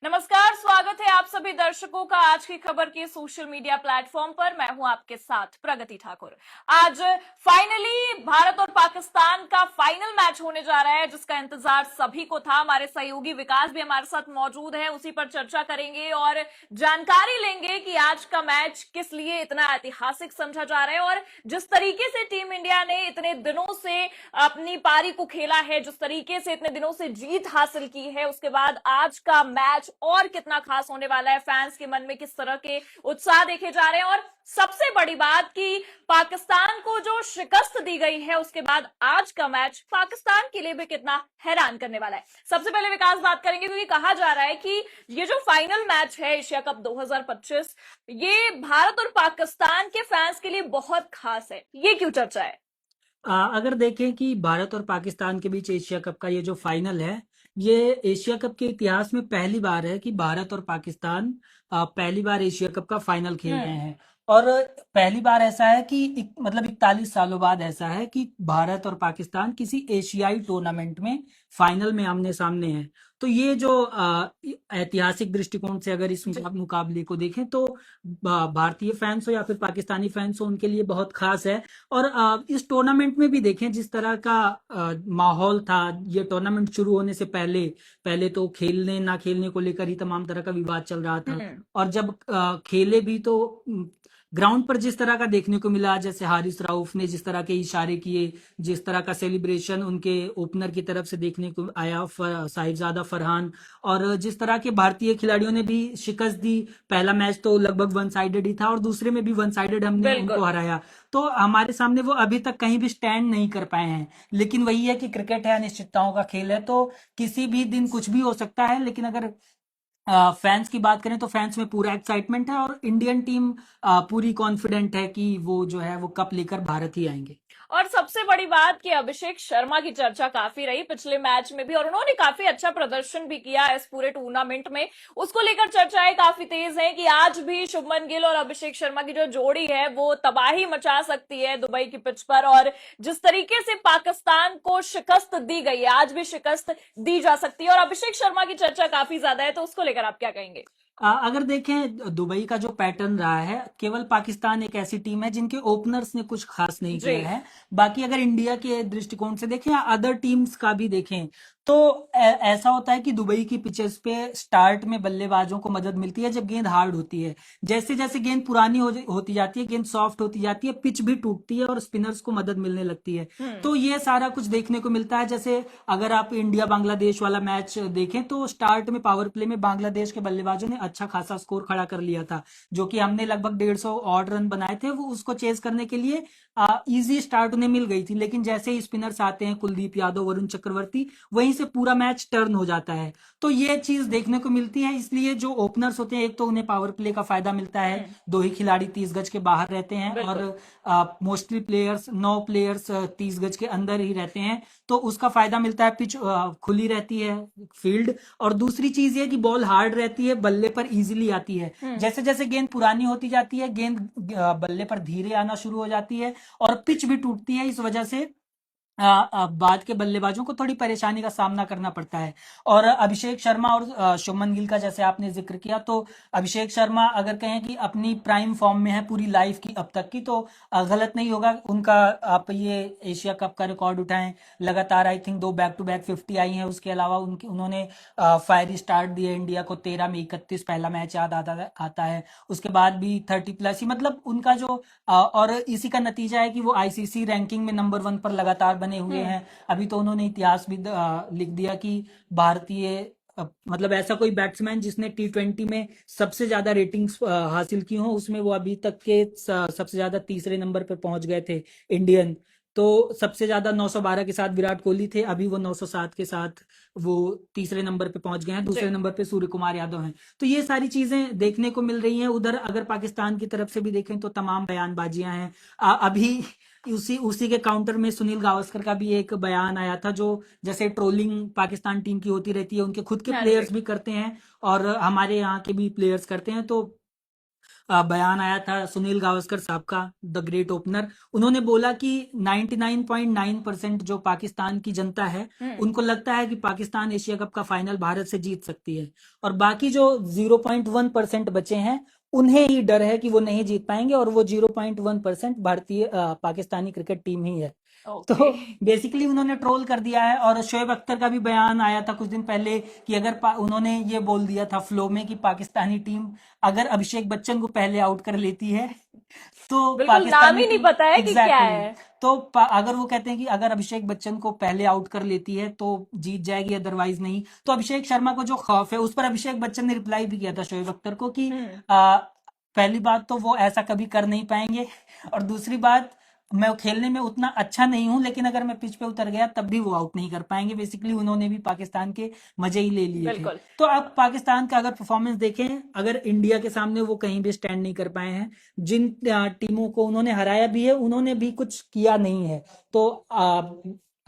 नमस्कार, स्वागत है आप सभी दर्शकों का आज की खबर के सोशल मीडिया प्लेटफॉर्म पर। मैं हूं आपके साथ प्रगति ठाकुर। आज फाइनली भारत और पाकिस्तान का फाइनल मैच होने जा रहा है, जिसका इंतजार सभी को था। हमारे सहयोगी विकास भी हमारे साथ मौजूद है, उसी पर चर्चा करेंगे और जानकारी लेंगे कि आज का मैच किस लिए इतना ऐतिहासिक समझा जा रहा है और जिस तरीके से टीम इंडिया ने इतने दिनों से अपनी पारी को खेला है, जिस तरीके से इतने दिनों से जीत हासिल की है, उसके बाद आज का मैच और कितना खास होने वाला है। फैंस के मन में किस तरह के उत्साह देखे जा रहे हैं और सबसे बड़ी बात कि पाकिस्तान को जो शिकस्त दी गई है, उसके बाद आज का मैच पाकिस्तान के लिए भी कितना हैरान करने वाला है। सबसे पहले विकास बात करेंगे, क्योंकि कहा जा रहा है कि ये जो फाइनल मैच है एशिया कप 2025, ये भारत और पाकिस्तान के फैंस के लिए बहुत खास है। ये क्यों चर्चा है? अगर देखें कि भारत और पाकिस्तान के बीच एशिया कप का ये जो फाइनल है, ये एशिया कप के इतिहास में पहली बार है कि भारत और पाकिस्तान पहली बार एशिया कप का फाइनल खेल रहे हैं। और पहली बार ऐसा है कि मतलब 41 सालों बाद ऐसा है कि भारत और पाकिस्तान किसी एशियाई टूर्नामेंट में फाइनल में आमने सामने हैं। तो ये जो ऐतिहासिक दृष्टिकोण से अगर इस मुकाबले को देखें तो भारतीय फैंस हो या फिर पाकिस्तानी फैंस हो, उनके लिए बहुत खास है। और इस टूर्नामेंट में भी देखें जिस तरह का माहौल था, ये टूर्नामेंट शुरू होने से पहले पहले तो खेलने ना खेलने को लेकर ही तमाम तरह का विवाद चल रहा था। और जब खेले भी तो ग्राउंड पर जिस तरह का देखने को मिला, जैसे हारिस राउफ ने जिस तरह के इशारे किए, जिस तरह का सेलिब्रेशन उनके ओपनर की तरफ से देखने को आया, साहिबजादा फरहान, और जिस तरह के भारतीय खिलाड़ियों ने भी शिकस्त दी। पहला मैच तो लगभग वन साइडेड ही था और दूसरे में भी वन साइडेड हमने उनको हराया। तो हमारे सामने वो अभी तक कहीं भी स्टैंड नहीं कर पाए हैं। लेकिन वही है कि क्रिकेट है, अनिश्चितताओं का खेल है, तो किसी भी दिन कुछ भी हो सकता है। लेकिन अगर फैंस की बात करें तो फैंस में पूरा एक्साइटमेंट है और इंडियन टीम पूरी कॉन्फिडेंट है कि वो जो है वो कप लेकर भारत ही आएंगे। और सबसे बड़ी बात कि अभिषेक शर्मा की चर्चा काफी रही पिछले मैच में भी, और उन्होंने काफी अच्छा प्रदर्शन भी किया इस पूरे टूर्नामेंट में। उसको लेकर चर्चाएं काफी तेज हैं कि आज भी शुभमन गिल और अभिषेक शर्मा की जो जोड़ी है वो तबाही मचा सकती है दुबई की पिच पर। और जिस तरीके से पाकिस्तान को शिकस्त दी गई है, आज भी शिकस्त दी जा सकती है और अभिषेक शर्मा की चर्चा काफी ज्यादा है। तो उसको लेकर आप क्या कहेंगे? अगर देखें दुबई का जो पैटर्न रहा है, केवल पाकिस्तान एक ऐसी टीम है जिनके ओपनर्स ने कुछ खास नहीं किया है। बाकी अगर इंडिया के दृष्टिकोण से देखें या अदर टीम्स का भी देखें तो ऐसा होता है कि दुबई की पिचेस पे स्टार्ट में बल्लेबाजों को मदद मिलती है जब गेंद हार्ड होती है। जैसे जैसे गेंद पुरानी होती जाती है, गेंद सॉफ्ट होती जाती है, पिच भी टूटती है और स्पिनर्स को मदद मिलने लगती है। तो ये सारा कुछ देखने को मिलता है। जैसे अगर आप इंडिया बांग्लादेश वाला मैच देखें तो स्टार्ट में पावर प्ले में बांग्लादेश के बल्लेबाजों ने अच्छा खासा स्कोर खड़ा कर लिया था, जो कि हमने लगभग 150 ऑड रन बनाए थे। वो उसको चेज करने के लिए इजी स्टार्ट उन्हें मिल गई थी। लेकिन जैसे ही स्पिनर्स आते हैं, कुलदीप यादव, वरुण चक्रवर्ती, वहीं से पूरा मैच टर्न हो जाता है। तो ये चीज देखने को मिलती है। इसलिए जो ओपनर्स होते हैं, एक तो उन्हें पावर प्ले का फायदा मिलता है, दो ही खिलाड़ी 30 गज के बाहर रहते हैं और मोस्टली प्लेयर्स 9 प्लेयर्स 30 गज के अंदर ही रहते हैं, तो उसका फायदा मिलता है। पिच खुली रहती है, फील्ड। और दूसरी चीज ये कि बॉल हार्ड रहती है, बल्ले पर इजीली आती है। जैसे जैसे गेंद पुरानी होती जाती है, गेंद बल्ले पर धीरे आना शुरू हो जाती है और पिच भी टूटती है। इस वजह से बाद के बल्लेबाजों को थोड़ी परेशानी का सामना करना पड़ता है। और अभिषेक शर्मा और शुभमन गिल का जैसे आपने जिक्र किया, तो अभिषेक शर्मा अगर कहें कि अपनी प्राइम फॉर्म में है पूरी लाइफ की अब तक की, तो गलत नहीं होगा उनका। आप ये एशिया कप का रिकॉर्ड उठाएं, लगातार I think 2 back to back 50 आई हैं। उसके अलावा उन्होंने फायरी स्टार्ट दिए इंडिया को। 13 में 31 पहला मैच याद आता है। उसके बाद भी 30+ ही, मतलब उनका जो और इसी का नतीजा है कि वो आईसीसी रैंकिंग में नंबर 1 पर लगातार बने हुए हैं। अभी तो उन्होंने इतिहास भी लिख दिया कि भारतीय मतलब ऐसा कोई बैट्समैन जिसने T20 में सबसे ज्यादा रेटिंग्स हासिल की हो, उसमें वो अभी तक के सबसे ज्यादा तीसरे नंबर पर पहुंच गए थे इंडियन। तो सबसे ज्यादा 912 के साथ विराट कोहली थे, अभी वो 907 के साथ वो तीसरे नंबर पे पहुंच गए हैं। दूसरे नंबर पे सूर्य कुमार यादव हैं। तो ये सारी चीजें देखने को मिल रही हैं। उधर अगर पाकिस्तान की तरफ से भी देखें तो तमाम बयानबाजियां हैं। अभी उसी के काउंटर में सुनील गावस्कर का भी एक बयान आया था, जो जैसे ट्रोलिंग पाकिस्तान टीम की होती रहती है, उनके खुद के प्लेयर्स भी करते हैं और हमारे यहाँ के भी प्लेयर्स करते हैं। तो बयान आया था सुनील गावस्कर साहब का, द ग्रेट ओपनर। उन्होंने बोला कि 99.9% जो पाकिस्तान की जनता है उनको लगता है कि पाकिस्तान एशिया कप का फाइनल भारत से जीत सकती है, और बाकी जो 0.1% बचे हैं उन्हें ही डर है कि वो नहीं जीत पाएंगे, और वो 0.1% भारतीय पाकिस्तानी क्रिकेट टीम ही है। तो ओके। बेसिकली उन्होंने ट्रोल कर दिया है। और शोएब अख्तर का भी बयान आया था कुछ दिन पहले कि अगर उन्होंने ये बोल दिया था फ्लो में कि पाकिस्तानी टीम अगर अभिषेक बच्चन को पहले आउट कर लेती है तो बिल्कुल नाम पाकिस्तानी ही नहीं टीम पता है कि क्या एग्जैक्टली है। तो अगर वो कहते हैं कि अगर अभिषेक बच्चन को पहले आउट कर लेती है तो जीत जाएगी, अदरवाइज नहीं। तो अभिषेक शर्मा को जो खौफ है, उस पर अभिषेक बच्चन ने रिप्लाई भी किया था शोएब अख्तर को कि पहली बात तो वो ऐसा कभी कर नहीं पाएंगे, और दूसरी बात मैं खेलने में उतना अच्छा नहीं हूं, लेकिन अगर मैं पिच पे उतर गया तब भी वो आउट नहीं कर पाएंगे। बेसिकली उन्होंने भी पाकिस्तान के मजे ही ले लिए थे। बिल्कुल। तो अब पाकिस्तान का अगर परफॉर्मेंस देखें, अगर इंडिया के सामने वो कहीं भी स्टैंड नहीं कर पाए हैं, जिन टीमों को उन्होंने हराया भी है उन्होंने भी कुछ किया नहीं है। तो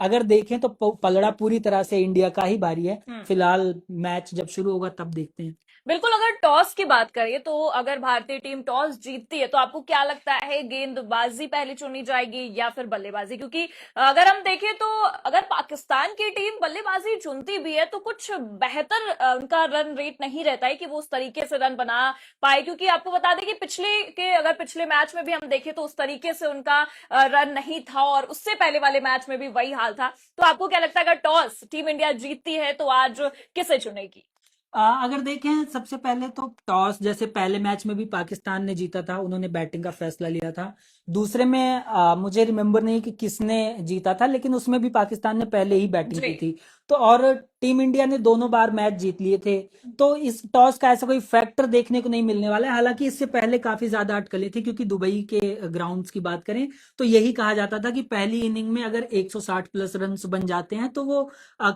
अगर देखें तो पलड़ा पूरी तरह से इंडिया का ही भारी है। फिलहाल मैच जब शुरू होगा तब देखते हैं। बिल्कुल, अगर टॉस की बात करें तो अगर भारतीय टीम टॉस जीतती है तो आपको क्या लगता है, गेंदबाजी पहले चुनी जाएगी या फिर बल्लेबाजी? क्योंकि अगर हम देखें तो अगर पाकिस्तान की टीम बल्लेबाजी चुनती भी है तो कुछ बेहतर उनका रन रेट नहीं रहता है कि वो उस तरीके से रन बना पाए, क्योंकि आपको बता दें कि अगर पिछले मैच में भी हम देखें तो उस तरीके से उनका रन नहीं था, और उससे पहले वाले मैच में भी वही हाल था। तो आपको क्या लगता है, अगर टॉस टीम इंडिया जीतती है तो आज किसे चुनेगी? अगर देखें, सबसे पहले तो टॉस जैसे पहले मैच में भी पाकिस्तान ने जीता था, उन्होंने बैटिंग का फैसला लिया था। दूसरे में मुझे रिमेम्बर नहीं कि किसने जीता था, लेकिन उसमें भी पाकिस्तान ने पहले ही बैटिंग की थी। तो और टीम इंडिया ने दोनों बार मैच जीत लिए थे, तो इस टॉस का ऐसा कोई फैक्टर देखने को नहीं मिलने वाला है। हालांकि इससे पहले काफी ज्यादा अटकलें थी, क्योंकि दुबई के ग्राउंड्स की बात करें तो यही कहा जाता था कि पहली इनिंग में अगर 160 प्लस रन बन जाते हैं तो वो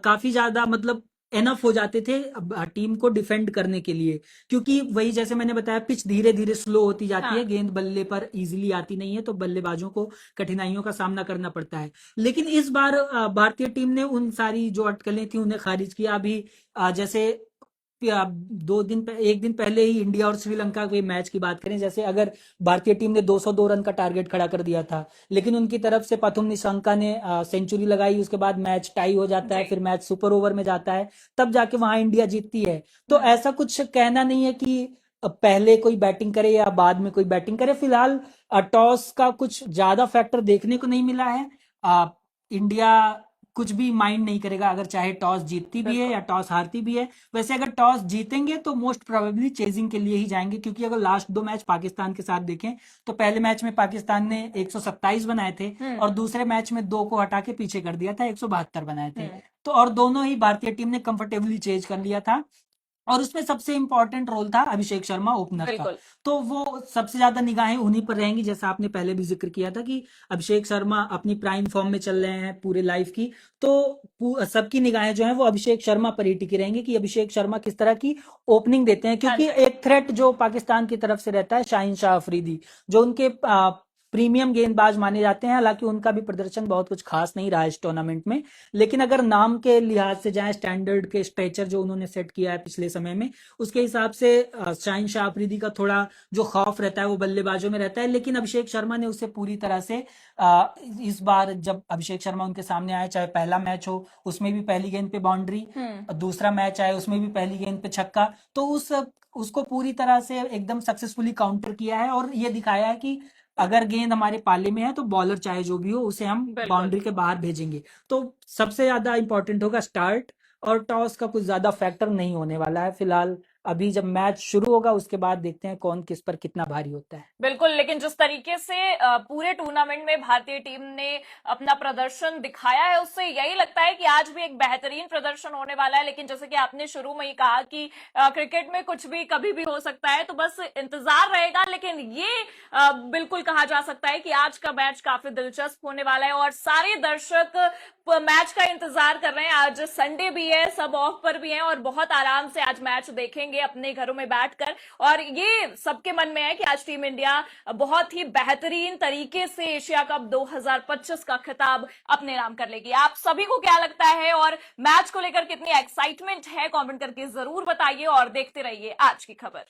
काफी ज्यादा मतलब एनफ हो जाते थे टीम को डिफेंड करने के लिए। क्योंकि वही जैसे मैंने बताया, पिच धीरे धीरे स्लो होती जाती है, गेंद बल्ले पर इजीली आती नहीं है, तो बल्लेबाजों को कठिनाइयों का सामना करना पड़ता है। लेकिन इस बार भारतीय टीम ने उन सारी जो अटकलें थी उन्हें खारिज किया। अभी जैसे एक दिन पहले ही इंडिया और श्रीलंका के मैच की बात करें, जैसे अगर भारतीय टीम ने 202 रन का टारगेट खड़ा कर दिया था, लेकिन उनकी तरफ से प्रथम निशंका ने सेंचुरी लगाई, उसके बाद मैच टाई हो जाता है, फिर मैच सुपर ओवर में जाता है, तब जाके वहां इंडिया जीतती है। तो ऐसा कुछ कहना नहीं है कि पहले कोई बैटिंग करे या बाद में कोई बैटिंग करे। फिलहाल टॉस का कुछ ज्यादा फैक्टर देखने को नहीं मिला है। इंडिया कुछ भी माइंड नहीं करेगा अगर चाहे टॉस जीतती भी है या टॉस हारती भी है। वैसे अगर टॉस जीतेंगे तो मोस्ट प्रोबेबली चेजिंग के लिए ही जाएंगे, क्योंकि अगर लास्ट दो मैच पाकिस्तान के साथ देखें तो पहले मैच में पाकिस्तान ने 127 बनाए थे और दूसरे मैच में 2 को हटा के पीछे कर दिया था, 172 बनाए थे। तो और दोनों ही भारतीय टीम ने कंफर्टेबली चेज कर लिया था, और उसमें सबसे इंपॉर्टेंट रोल था अभिषेक शर्मा ओपनर का। तो वो सबसे ज्यादा निगाहें उन्हीं पर रहेंगी, जैसा आपने पहले भी जिक्र किया था कि अभिषेक शर्मा अपनी प्राइम फॉर्म में चल रहे हैं पूरे लाइफ की। तो सबकी निगाहें जो हैं वो अभिषेक शर्मा पर ही टिकी रहेंगी कि अभिषेक शर्मा किस तरह की ओपनिंग देते हैं, क्योंकि एक थ्रेट जो पाकिस्तान की तरफ से रहता है शाहीन शाह अफरीदी, जो उनके प्रीमियम गेंदबाज माने जाते हैं। हालांकि उनका भी प्रदर्शन बहुत कुछ खास नहीं रहा इस टूर्नामेंट में, लेकिन अगर नाम के लिहाज से जाए, स्टैंडर्ड के स्ट्रेचर जो उन्होंने सेट किया है पिछले समय में, उसके हिसाब से शाहीन शाह अफरीदी का थोड़ा जो खौफ रहता है वो बल्लेबाजों में रहता है। लेकिन अभिषेक शर्मा ने उससे पूरी तरह से इस बार जब अभिषेक शर्मा उनके सामने आए, चाहे पहला मैच हो उसमें भी पहली गेंद पे बाउंड्री, दूसरा मैच आए उसमें भी पहली गेंद पे छक्का, तो उसको पूरी तरह से एकदम सक्सेसफुली काउंटर किया है और ये दिखाया है कि अगर गेंद हमारे पाले में है तो बॉलर चाहे जो भी हो उसे हम बाउंड्री के बाहर भेजेंगे। तो सबसे ज्यादा इंपॉर्टेंट होगा स्टार्ट, और टॉस का कुछ ज्यादा फैक्टर नहीं होने वाला है फिलहाल। अभी जब मैच शुरू होगा उसके बाद देखते हैं कौन किस पर कितना भारी होता है। बिल्कुल, लेकिन जिस तरीके से पूरे टूर्नामेंट में भारतीय टीम ने अपना प्रदर्शन दिखाया है उससे यही लगता है कि आज भी एक बेहतरीन प्रदर्शन होने वाला है। लेकिन जैसे कि आपने शुरू में ही कहा कि क्रिकेट में कुछ भी कभी भी हो सकता है, तो बस इंतजार रहेगा। लेकिन ये बिल्कुल कहा जा सकता है कि आज का मैच काफी दिलचस्प होने वाला है और सारे दर्शक मैच का इंतजार कर रहे हैं। आज संडे भी है, सब ऑफ पर भी हैं और बहुत आराम से आज मैच देखेंगे अपने घरों में बैठकर। और ये सबके मन में है कि आज टीम इंडिया बहुत ही बेहतरीन तरीके से एशिया कप 2025 का खिताब अपने नाम कर लेगी। आप सभी को क्या लगता है और मैच को लेकर कितनी एक्साइटमेंट है, कमेंट करके जरूर बताइए और देखते रहिए आज की खबर।